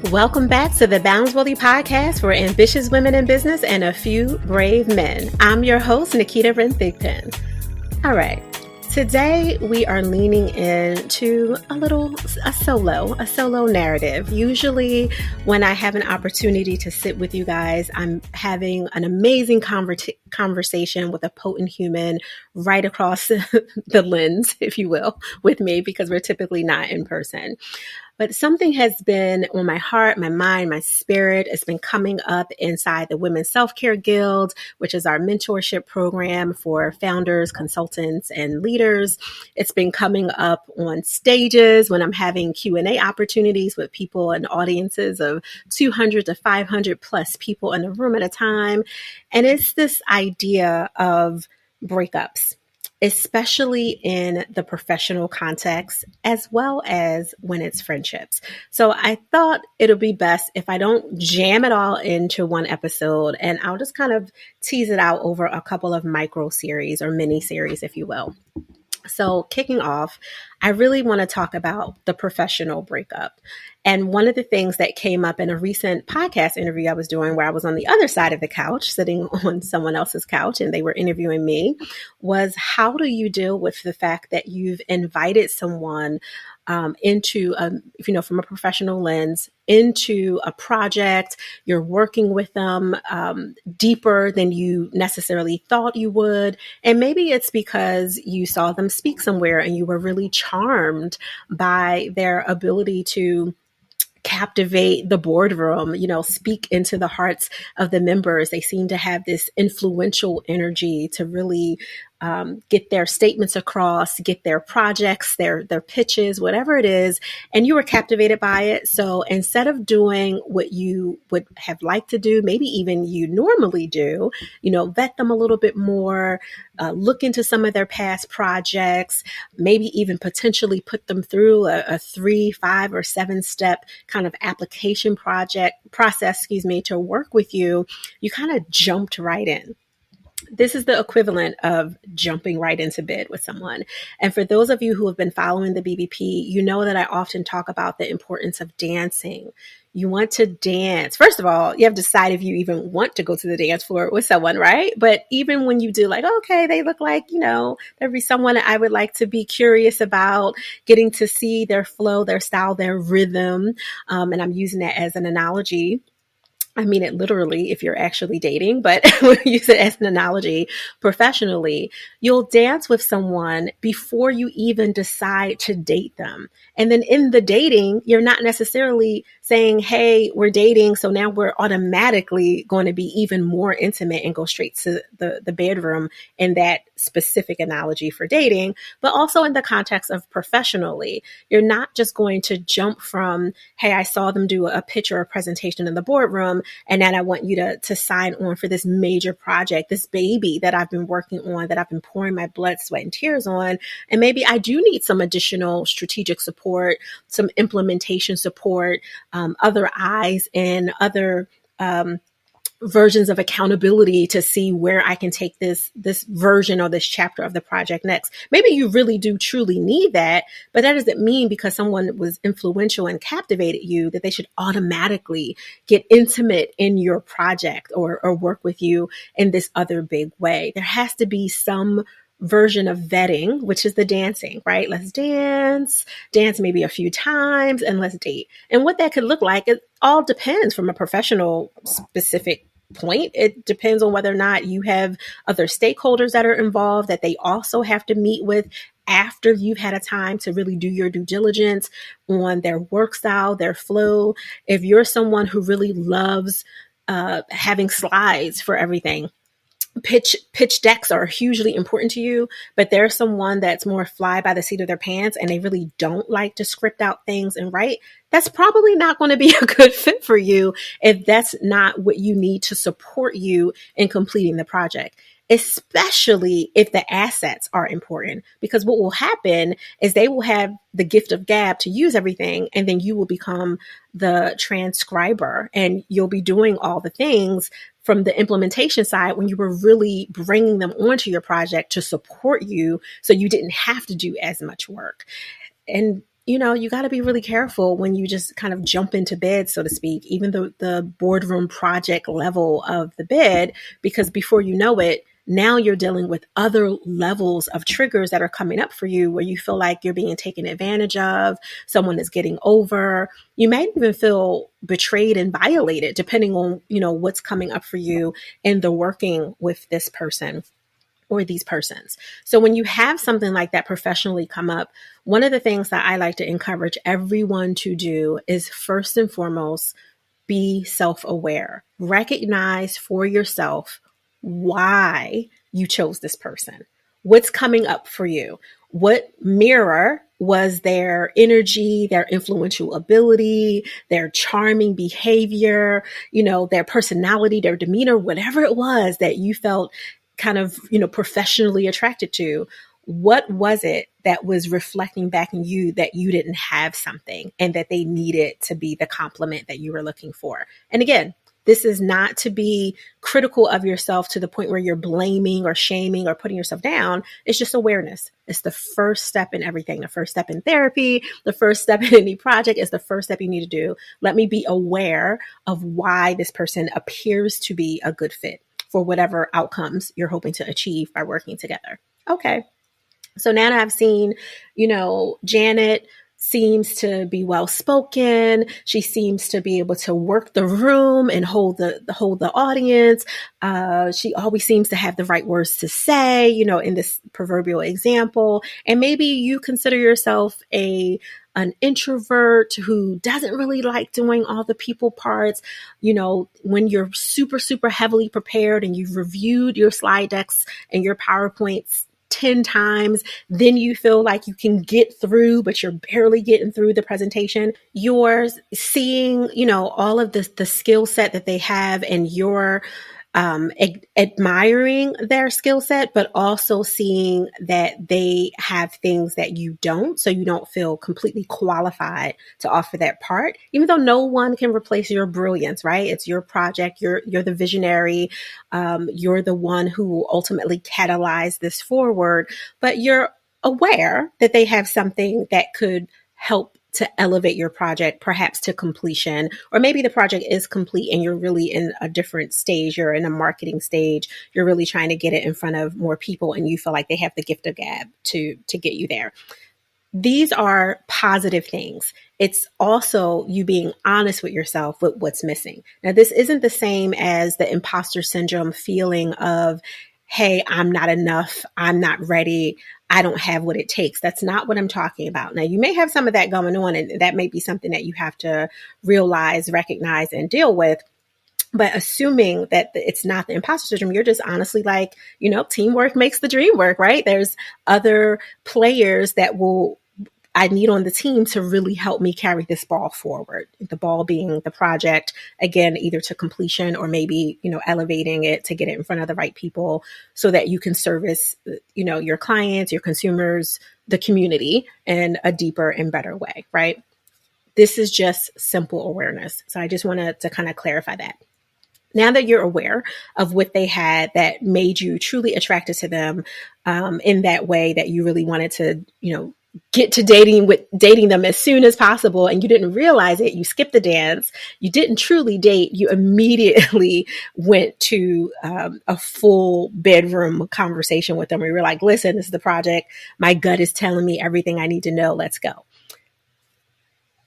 Welcome back to the Boundsworthy podcast for ambitious women in business and a few brave men. I'm your host, Nikita Renthigpen. All right. Today, we are leaning into a solo narrative. Usually when I have an opportunity to sit with you guys, I'm having an amazing conversation with a potent human right across the lens, if you will, with me, because we're typically not in person. But something has been on my heart, my mind, my spirit. It's been coming up inside the Women's Self-Care Guild, which is our mentorship program for founders, consultants, and leaders. It's been coming up on stages when I'm having Q&A opportunities with people and audiences of 200 to 500 plus people in a room at a time. And it's this idea of breakups, especially in the professional context, as well as when it's friendships. So I thought it'll be best if I don't jam it all into one episode, and I'll just kind of tease it out over a couple of micro series or mini series, if you will. So kicking off, I really want to talk about the professional breakup. And one of the things that came up in a recent podcast interview I was doing, where I was on the other side of the couch, sitting on someone else's couch, and they were interviewing me, was how do you deal with the fact that you've invited someone into, from a professional lens, into a project, you're working with them deeper than you necessarily thought you would. And maybe it's because you saw them speak somewhere and you were really charmed by their ability to captivate the boardroom, speak into the hearts of the members. They seem to have this influential energy to really get their statements across, get their projects, their pitches, whatever it is, and you were captivated by it. So instead of doing what you would have liked to do, maybe even you normally do, vet them a little bit more, look into some of their past projects, maybe even potentially put them through a 3, 5, or 7-step kind of application process, to work with you, you kind of jumped right in. This is the equivalent of jumping right into bed with someone. And for those of you who have been following the BBP, you know that I often talk about the importance of dancing. You want to dance. First of all, you have to decide if you even want to go to the dance floor with someone, right? But even when you do, like, okay, they look like, there'd be someone I would like to be curious about, getting to see their flow, their style, their rhythm. And I'm using that as an analogy. I mean it literally if you're actually dating, but use it as an analogy professionally. You'll dance with someone before you even decide to date them. And then in the dating, you're not necessarily saying, hey, we're dating, so now we're automatically going to be even more intimate and go straight to the bedroom in that specific analogy for dating, but also in the context of professionally. You're not just going to jump from, hey, I saw them do a pitch or a presentation in the boardroom, and then I want you to sign on for this major project, this baby that I've been working on, that I've been pouring my blood, sweat, and tears on. And maybe I do need some additional strategic support, some implementation support, other eyes and other versions of accountability to see where I can take this version or this chapter of the project next. Maybe you really do truly need that, but that doesn't mean because someone was influential and captivated you that they should automatically get intimate in your project or work with you in this other big way. There has to be some version of vetting, which is the dancing, right? Let's dance maybe a few times, and let's date. And what that could look like, it all depends from a professional specific point. It depends on whether or not you have other stakeholders that are involved that they also have to meet with after you've had a time to really do your due diligence on their work style, their flow. If you're someone who really loves having slides for everything, pitch decks are hugely important to you, but there's someone that's more fly by the seat of their pants and they really don't like to script out things and write, that's probably not going to be a good fit for you if that's not what you need to support you in completing the project, especially if the assets are important. Because what will happen is they will have the gift of gab to use everything, and then you will become the transcriber and you'll be doing all the things from the implementation side when you were really bringing them onto your project to support you so you didn't have to do as much work. And you got to be really careful when you just kind of jump into bed, so to speak, even the boardroom project level of the bed, because before you know it, now you're dealing with other levels of triggers that are coming up for you where you feel like you're being taken advantage of, someone is getting over. You may even feel betrayed and violated, depending on, what's coming up for you in the working with this person or these persons. So when you have something like that professionally come up, one of the things that I like to encourage everyone to do is first and foremost, be self-aware. Recognize for yourself why you chose this person. What's coming up for you? What mirror was their energy, their influential ability, their charming behavior, their personality, their demeanor, whatever it was that you felt kind of, professionally attracted to? What was it that was reflecting back in you that you didn't have something and that they needed to be the compliment that you were looking for? And again, this is not to be critical of yourself to the point where you're blaming or shaming or putting yourself down. It's just awareness. It's the first step in everything. The first step in therapy, the first step in any project is the first step you need to do. Let me be aware of why this person appears to be a good fit for whatever outcomes you're hoping to achieve by working together. Okay. So now that I've seen, Janet seems to be well spoken. She seems to be able to work the room and hold the audience. She always seems to have the right words to say, in this proverbial example. And maybe you consider yourself an introvert who doesn't really like doing all the people parts. When you're super, super heavily prepared and you've reviewed your slide decks and your PowerPoints 10 times, then you feel like you can get through, but you're barely getting through the presentation. You're seeing, all of the skill set that they have, and you're admiring their skill set, but also seeing that they have things that you don't. So you don't feel completely qualified to offer that part, even though no one can replace your brilliance, right? It's your project. You're the visionary. You're the one who will ultimately catalyze this forward, but you're aware that they have something that could help to elevate your project, perhaps to completion, or maybe the project is complete and you're really in a different stage. You're in a marketing stage. You're really trying to get it in front of more people and you feel like they have the gift of gab to get you there. These are positive things. It's also you being honest with yourself with what's missing. Now, this isn't the same as the imposter syndrome feeling of, hey, I'm not enough. I'm not ready. I don't have what it takes. That's not what I'm talking about. Now, you may have some of that going on, and that may be something that you have to realize, recognize, and deal with. But assuming that it's not the imposter syndrome, you're just honestly like, teamwork makes the dream work, right? There's other players that I need on the team to really help me carry this ball forward. The ball being the project, again, either to completion or maybe, elevating it to get it in front of the right people so that you can service, your clients, your consumers, the community in a deeper and better way, right? This is just simple awareness. So I just wanted to kind of clarify that. Now that you're aware of what they had that made you truly attracted to them in that way that you really wanted to, get to dating them as soon as possible, and you didn't realize it, you skipped the dance, you didn't truly date, you immediately went to a full bedroom conversation with them where you were like, listen, this is the project. My gut is telling me everything I need to know. Let's go.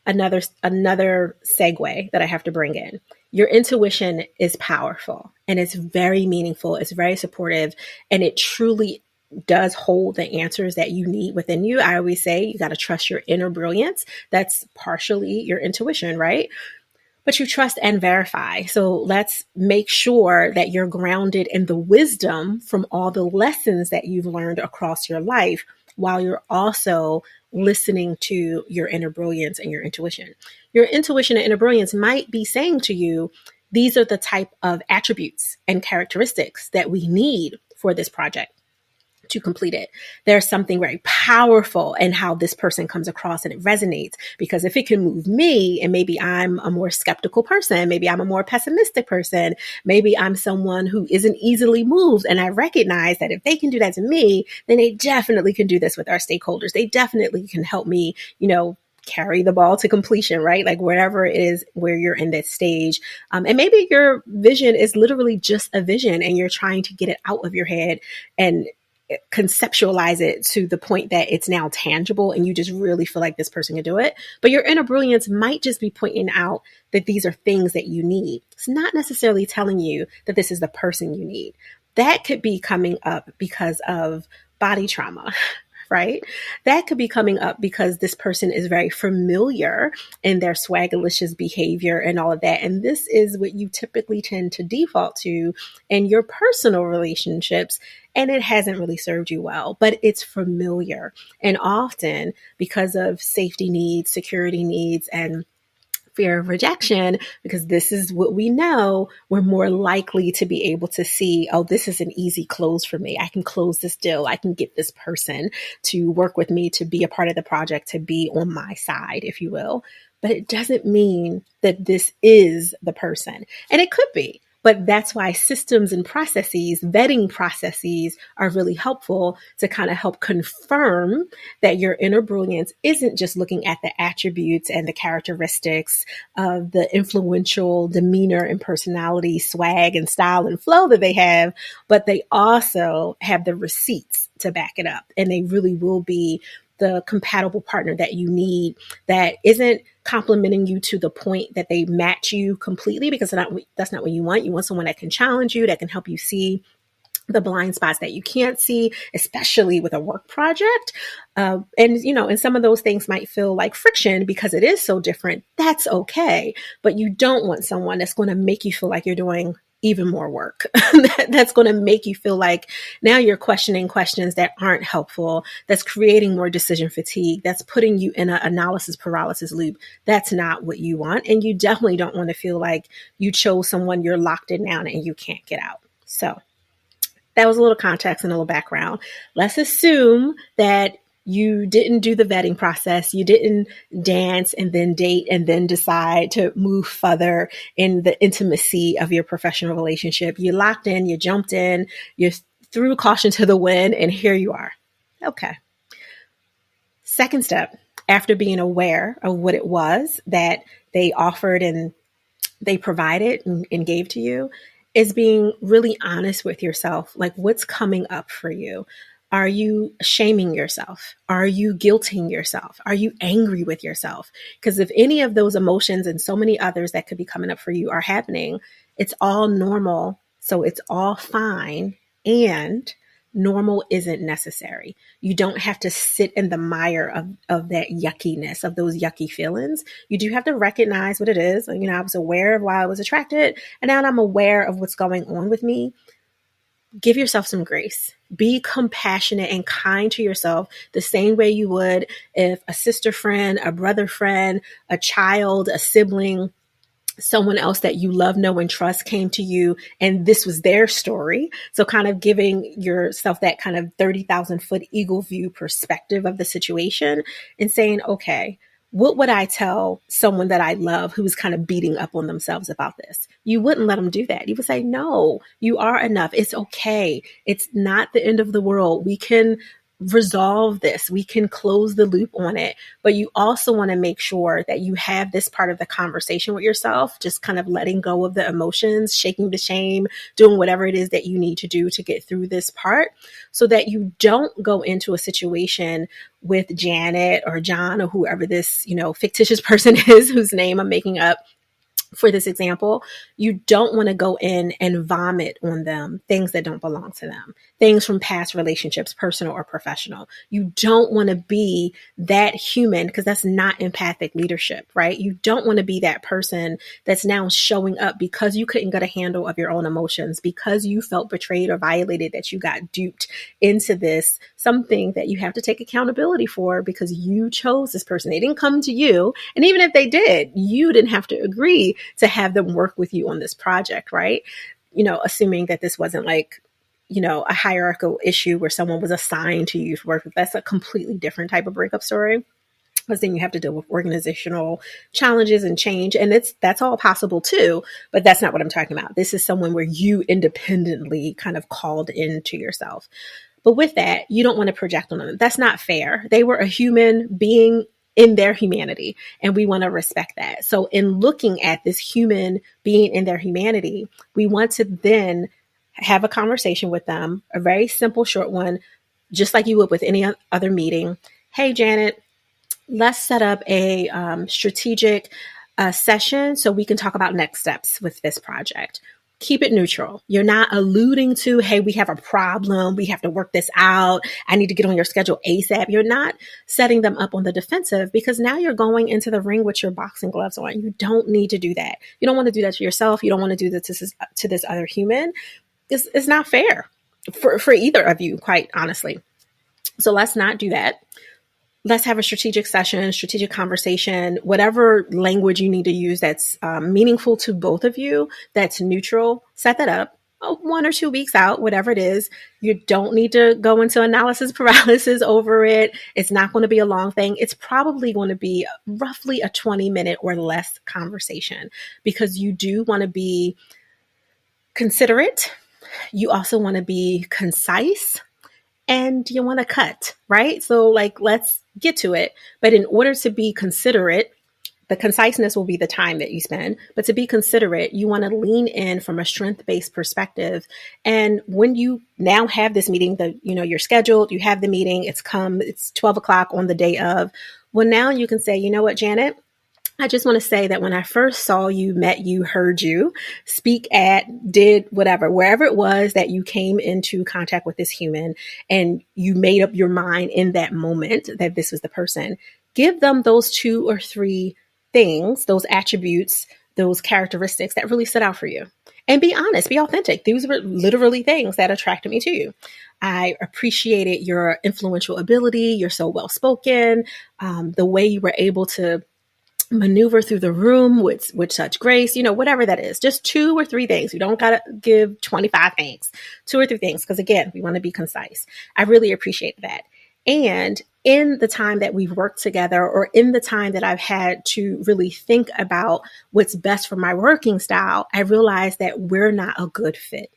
Another segue that I have to bring in. Your intuition is powerful and it's very meaningful. It's very supportive, and it truly does hold the answers that you need within you. I always say you got to trust your inner brilliance. That's partially your intuition, right? But you trust and verify. So let's make sure that you're grounded in the wisdom from all the lessons that you've learned across your life, while you're also listening to your inner brilliance and your intuition. Your intuition and inner brilliance might be saying to you, these are the type of attributes and characteristics that we need for this project to complete it. There's something very powerful in how this person comes across, and it resonates, because if it can move me, and maybe I'm a more skeptical person, maybe I'm a more pessimistic person, maybe I'm someone who isn't easily moved, and I recognize that if they can do that to me, then they definitely can do this with our stakeholders. They definitely can help me, carry the ball to completion, right? Like whatever it is where you're in that stage. And maybe your vision is literally just a vision and you're trying to get it out of your head and conceptualize it to the point that it's now tangible and you just really feel like this person can do it. But your inner brilliance might just be pointing out that these are things that you need. It's not necessarily telling you that this is the person you need. That could be coming up because of body trauma, right? That could be coming up because this person is very familiar in their swagalicious behavior and all of that. And this is what you typically tend to default to in your personal relationships. And it hasn't really served you well, but it's familiar. And often because of safety needs, security needs, and fear of rejection, because this is what we know, we're more likely to be able to see, oh, this is an easy close for me. I can close this deal. I can get this person to work with me, to be a part of the project, to be on my side, if you will. But it doesn't mean that this is the person. And it could be. But that's why systems and processes, vetting processes are really helpful to kind of help confirm that your inner brilliance isn't just looking at the attributes and the characteristics of the influential demeanor and personality, swag and style and flow that they have, but they also have the receipts to back it up. And they really will be the compatible partner that you need, that isn't complimenting you to the point that they match you completely, because that's not what you want. You want someone that can challenge you, that can help you see the blind spots that you can't see, especially with a work project. And some of those things might feel like friction because it is so different. That's okay. But you don't want someone that's going to make you feel like you're doing even more work. That's going to make you feel like now you're questioning questions that aren't helpful. That's creating more decision fatigue. That's putting you in an analysis paralysis loop. That's not what you want. And you definitely don't want to feel like you chose someone you're locked in now and you can't get out. So that was a little context and a little background. Let's assume that you didn't do the vetting process. You didn't dance and then date and then decide to move further in the intimacy of your professional relationship. You locked in, you jumped in, you threw caution to the wind, and here you are. Okay. Second step, after being aware of what it was that they offered and they provided and gave to you, is being really honest with yourself. Like, what's coming up for you? Are you shaming yourself? Are you guilting yourself? Are you angry with yourself? Because if any of those emotions and so many others that could be coming up for you are happening, it's all normal. So it's all fine. And normal isn't necessary. You don't have to sit in the mire of that yuckiness, of those yucky feelings. You do have to recognize what it is. I was aware of why I was attracted, and now I'm aware of what's going on with me. Give yourself some grace. Be compassionate and kind to yourself the same way you would if a sister friend, a brother friend, a child, a sibling, someone else that you love, know, and trust came to you and this was their story. So kind of giving yourself that kind of 30,000 foot eagle view perspective of the situation and saying, okay, what would I tell someone that I love who's kind of beating up on themselves about this? You wouldn't let them do that. You would say, no, you are enough. It's okay. It's not the end of the world. We can resolve this. We can close the loop on it. But you also want to make sure that you have this part of the conversation with yourself, just kind of letting go of the emotions, shaking the shame, doing whatever it is that you need to do to get through this part so that you don't go into a situation with Janet or John or whoever this, fictitious person is whose name I'm making up for this example. You don't want to go in and vomit on them things that don't belong to them, things from past relationships, personal or professional. You don't want to be that human because that's not empathic leadership, right? You don't want to be that person that's now showing up because you couldn't get a handle of your own emotions, because you felt betrayed or violated, that you got duped into this, something that you have to take accountability for because you chose this person. They didn't come to you. And even if they did, you didn't have to agree to have them work with you on this project, right? Assuming that this wasn't like, a hierarchical issue where someone was assigned to you to work with. That's a completely different type of breakup story, because then you have to deal with organizational challenges and change. And that's all possible too, but that's not what I'm talking about. This is someone where you independently kind of called into yourself. But with that, you don't want to project on them. That's not fair. They were a human being in their humanity, and we want to respect that. So in looking at this human being in their humanity, we want to then have a conversation with them, a very simple, short one, just like you would with any other meeting. Hey, Janet, let's set up a strategic session so we can talk about next steps with this project. Keep it neutral. You're not alluding to, hey, we have a problem. We have to work this out. I need to get on your schedule ASAP. You're not setting them up on the defensive, because now you're going into the ring with your boxing gloves on. You don't need to do that. You don't want to do that to yourself. You don't want to do that to this other human. It's not fair for either of you, quite honestly. So let's not do that. Let's have a strategic session, strategic conversation, whatever language you need to use that's meaningful to both of you, that's neutral. Set that up 1 or 2 weeks out, whatever it is. You don't need to go into analysis paralysis over it. It's not going to be a long thing. It's probably going to be roughly a 20-minute or less conversation, because you do want to be considerate. You also want to be concise. And you want to cut, right? So let's get to it. But in order to be considerate, the conciseness will be the time that you spend. But to be considerate, you want to lean in from a strength-based perspective. And when you now have this meeting, you're scheduled, you have the meeting, it's 12 o'clock on the day of. Well, now you can say, you know what, Janet? I just want to say that when I first saw you, met you, heard you, speak at, did whatever, wherever it was that you came into contact with this human and you made up your mind in that moment that this was the person, give them those 2 or 3 things, those attributes, those characteristics that really stood out for you. And be honest, be authentic. These were literally things that attracted me to you. I appreciated your influential ability. You're so well-spoken. The way you were able to maneuver through the room with such grace, whatever that is, just 2 or 3 things. You don't got to give 25 things, 2 or 3 things. Because again, we want to be concise. I really appreciate that. And in the time that we've worked together, or in the time that I've had to really think about what's best for my working style, I realized that we're not a good fit.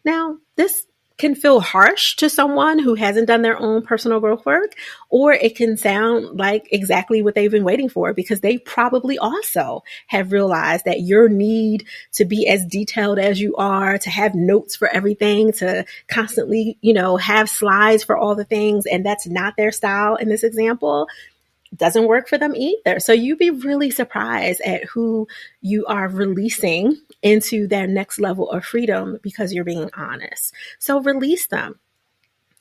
Now, this can feel harsh to someone who hasn't done their own personal growth work, or it can sound like exactly what they've been waiting for, because they probably also have realized that your need to be as detailed as you are, to have notes for everything, to constantly, have slides for all the things, and that's not their style in this example, doesn't work for them either. So you'd be really surprised at who you are releasing into their next level of freedom because you're being honest. So release them.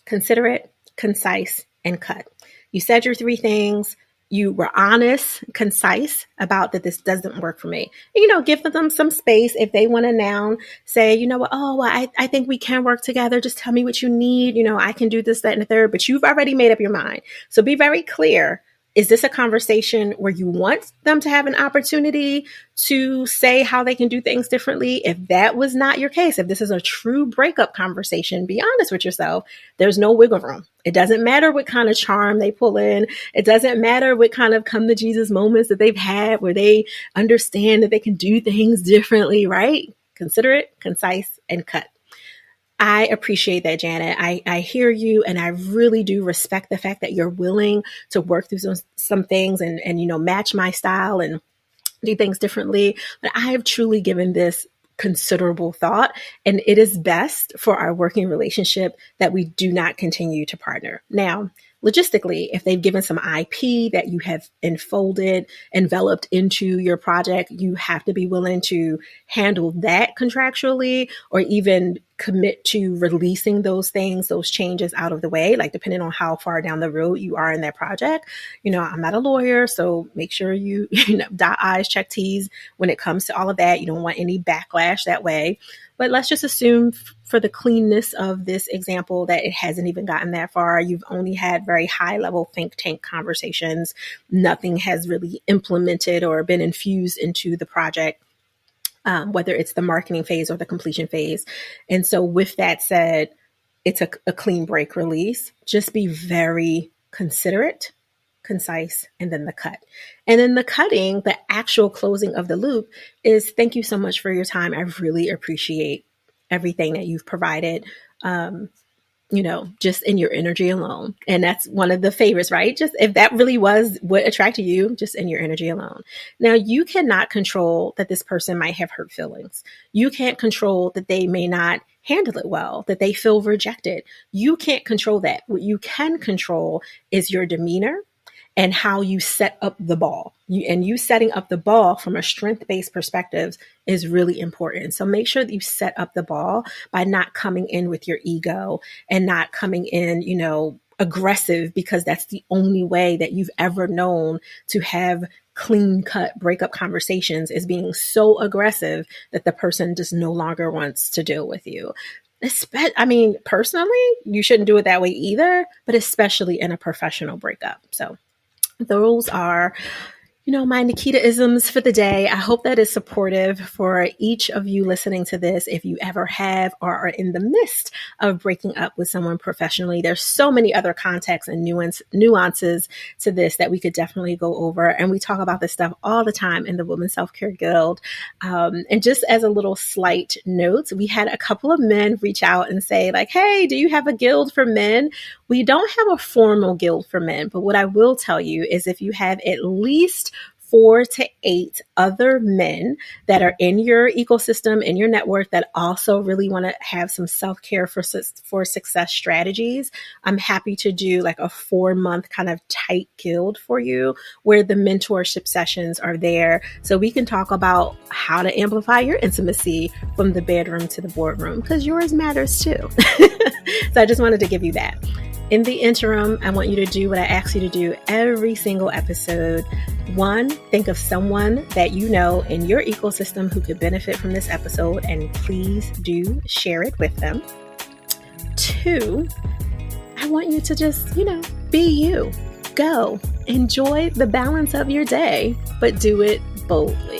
Considerate, concise, and cut. You said your 3 things. You were honest, concise about that this doesn't work for me. Give them some space. If they want to now say, I think we can work together. Just tell me what you need. I can do this, that, and the third. But you've already made up your mind. So be very clear. Is this a conversation where you want them to have an opportunity to say how they can do things differently? If that was not your case, if this is a true breakup conversation, be honest with yourself. There's no wiggle room. It doesn't matter what kind of charm they pull in. It doesn't matter what kind of come to Jesus moments that they've had where they understand that they can do things differently, right? Considerate, concise, and cut. I appreciate that, Janet. I hear you, and I really do respect the fact that you're willing to work through some things and match my style and do things differently. But I have truly given this considerable thought, and it is best for our working relationship that we do not continue to partner. Now, logistically, if they've given some IP that you have enveloped into your project, you have to be willing to handle that contractually, or even commit to releasing those things, those changes out of the way, depending on how far down the road you are in that project. I'm not a lawyer, so make sure you, dot I's, check T's when it comes to all of that. You don't want any backlash that way. But let's just assume for the cleanness of this example that it hasn't even gotten that far. You've only had very high level think tank conversations. Nothing has really implemented or been infused into the project, whether it's the marketing phase or the completion phase. And so with that said, it's a clean break release. Just be very considerate, concise, and then the cut. And then the cutting, the actual closing of the loop, is thank you so much for your time. I really appreciate everything that you've provided. just in your energy alone. And that's one of the favorites, right? Just if that really was what attracted you, just in your energy alone. Now, you cannot control that this person might have hurt feelings. You can't control that they may not handle it well, that they feel rejected. You can't control that. What you can control is your demeanor and how you set up the ball. You setting up the ball from a strength-based perspective is really important. So make sure that you set up the ball by not coming in with your ego and not coming in, aggressive, because that's the only way that you've ever known to have clean-cut breakup conversations, is being so aggressive that the person just no longer wants to deal with you. Personally, you shouldn't do it that way either, but especially in a professional breakup. So those are, my Nikita-isms for the day. I hope that is supportive for each of you listening to this. If you ever have or are in the midst of breaking up with someone professionally, there's so many other contexts and nuances to this that we could definitely go over. And we talk about this stuff all the time in the Women's Self-Care Guild. And just as a little slight note, we had a couple of men reach out and say like, hey, do you have a guild for men? We don't have a formal guild for men, but what I will tell you is if you have at least 4 to 8 other men that are in your ecosystem, in your network, that also really want to have some self-care for success strategies, I'm happy to do like a 4-month kind of tight guild for you where the mentorship sessions are there. So we can talk about how to amplify your intimacy from the bedroom to the boardroom, because yours matters too. So I just wanted to give you that. In the interim, I want you to do what I ask you to do every single episode. 1, think of someone that you know in your ecosystem who could benefit from this episode, and please do share it with them. 2, I want you to just, be you. Go. Enjoy the balance of your day, but do it boldly.